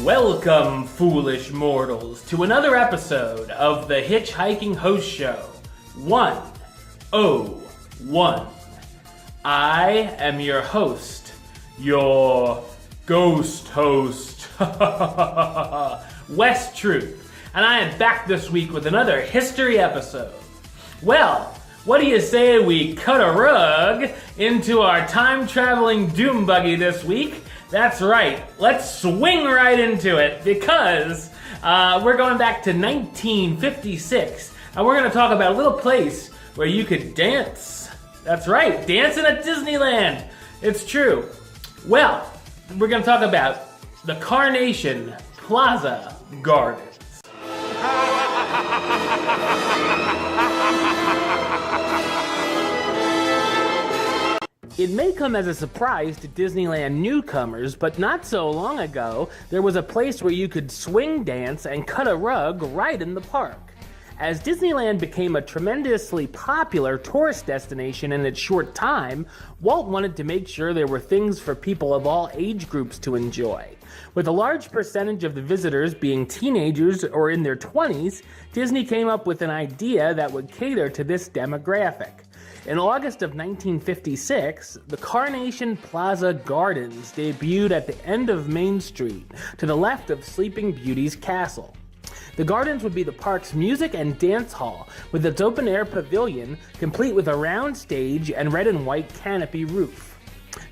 Welcome, foolish mortals, to another episode of the HitchHiking Hosts Show 101. I am your host, your ghost host, West Truth, and I am back this week with another history episode. Well, what do you say we cut a rug into our time-traveling doom buggy this week? That's right, let's swing right into it because we're going back to 1956 and we're going to talk about a little place where you could dance. That's right, dancing at Disneyland. It's true. Well, we're going to talk about the Carnation Plaza Gardens. It may come as a surprise to Disneyland newcomers, but not so long ago, there was a place where you could swing dance and cut a rug right in the park. As Disneyland became a tremendously popular tourist destination in its short time, Walt wanted to make sure there were things for people of all age groups to enjoy. With a large percentage of the visitors being teenagers or in their 20s, Disney came up with an idea that would cater to this demographic. In August of 1956, the Carnation Plaza Gardens debuted at the end of Main Street, to the left of Sleeping Beauty's castle. The gardens would be the park's music and dance hall, with its open-air pavilion, complete with a round stage and red and white canopy roof.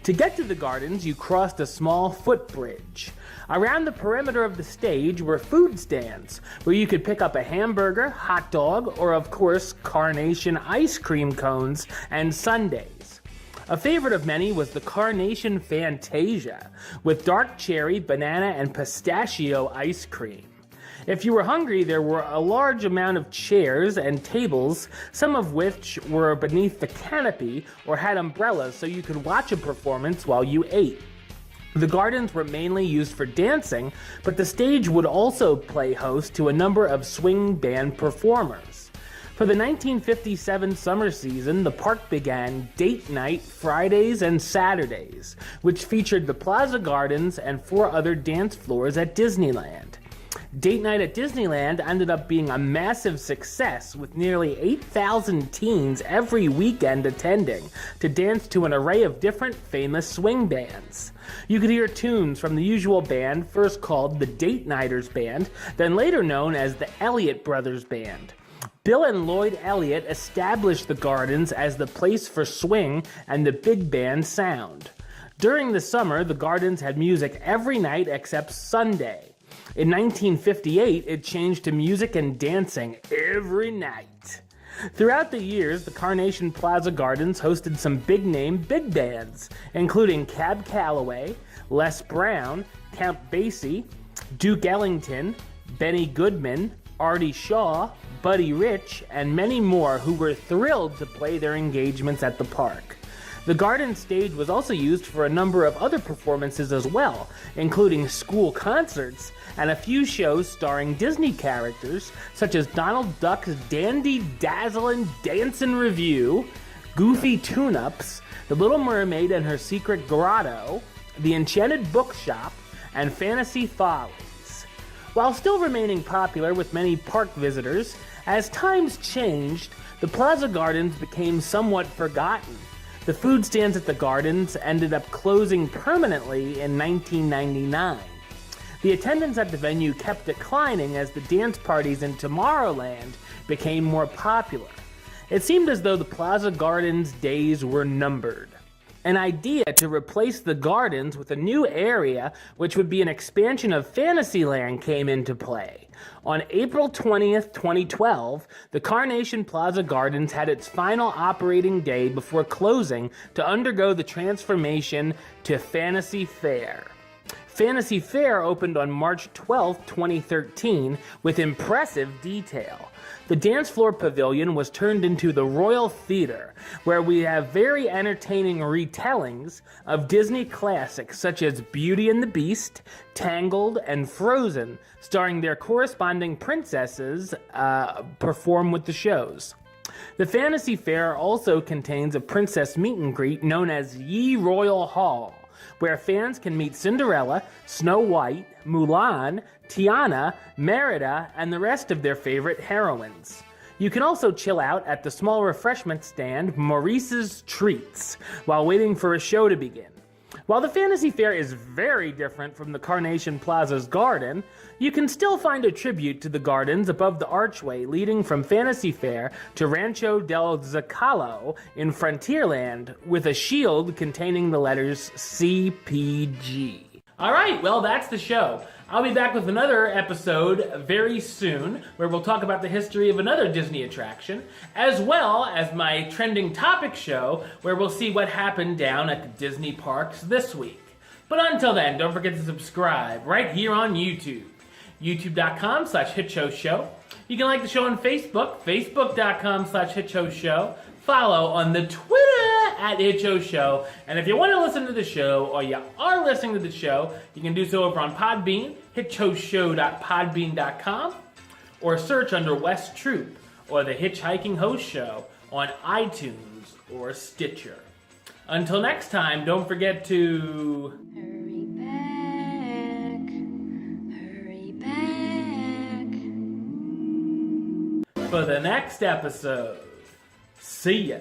To get to the gardens, you crossed a small footbridge. Around the perimeter of the stage were food stands, where you could pick up a hamburger, hot dog, or of course, Carnation ice cream cones and sundaes. A favorite of many was the Carnation Fantasia, with dark cherry, banana, and pistachio ice cream. If you were hungry, there were a large amount of chairs and tables, some of which were beneath the canopy or had umbrellas so you could watch a performance while you ate. The gardens were mainly used for dancing, but the stage would also play host to a number of swing band performers. For the 1957 summer season, the park began date night Fridays and Saturdays, which featured the Plaza Gardens and 4 other dance floors at Disneyland. Date night at Disneyland ended up being a massive success, with nearly 8,000 teens every weekend attending to dance to an array of different famous swing bands. You could hear tunes from the usual band, first called the Date Nighters Band, then later known as the Elliott Brothers Band. Bill and Lloyd Elliott established the gardens as the place for swing and the big band sound. During the summer, the gardens had music every night except Sunday. In 1958, it changed to music and dancing every night. Throughout the years, the Carnation Plaza Gardens hosted some big-name big bands, including Cab Calloway, Les Brown, Count Basie, Duke Ellington, Benny Goodman, Artie Shaw, Buddy Rich, and many more who were thrilled to play their engagements at the park. The garden stage was also used for a number of other performances as well, including school concerts and a few shows starring Disney characters such as Donald Duck's Dandy Dazzlin' Dancin' Review, Goofy Tune-Ups, The Little Mermaid and Her Secret Grotto, The Enchanted Bookshop, and Fantasy Follies. While still remaining popular with many park visitors, as times changed, the Plaza Gardens became somewhat forgotten. The food stands at the gardens ended up closing permanently in 1999. The attendance at the venue kept declining as the dance parties in Tomorrowland became more popular. It seemed as though the Plaza Gardens days were numbered. An idea to replace the gardens with a new area, which would be an expansion of Fantasyland, came into play. On April 20th, 2012, the Carnation Plaza Gardens had its final operating day before closing to undergo the transformation to Fantasy Fair. Fantasy Fair opened on March 12, 2013, with impressive detail. The dance floor pavilion was turned into the Royal Theater, where we have very entertaining retellings of Disney classics such as Beauty and the Beast, Tangled, and Frozen, starring their corresponding princesses perform with the shows. The Fantasy Fair also contains a princess meet and greet known as Ye Royal Hall, where fans can meet Cinderella, Snow White, Mulan, Tiana, Merida, and the rest of their favorite heroines. You can also chill out at the small refreshment stand Maurice's Treats while waiting for a show to begin. While the Fantasy Fair is very different from the Carnation Plaza's garden, you can still find a tribute to the gardens above the archway leading from Fantasy Fair to Rancho del Zocalo in Frontierland with a shield containing the letters CPG. Alright, well that's the show. I'll be back with another episode very soon where we'll talk about the history of another Disney attraction, as well as my trending topic show where we'll see what happened down at the Disney parks this week. But until then, don't forget to subscribe right here on YouTube. YouTube.com/HitchHostShow. You can like the show on Facebook, Facebook.com/HitchHostShow. Follow on the Twitter @HitchHostShow. And if you want to listen to the show, or you are listening to the show, you can do so over on Podbean, HitchHostShow.podbean.com, or search under West Troop or the HitchHiking Hosts Show on iTunes or Stitcher. Until next time, don't forget to... Hurry back, for the next episode. See ya.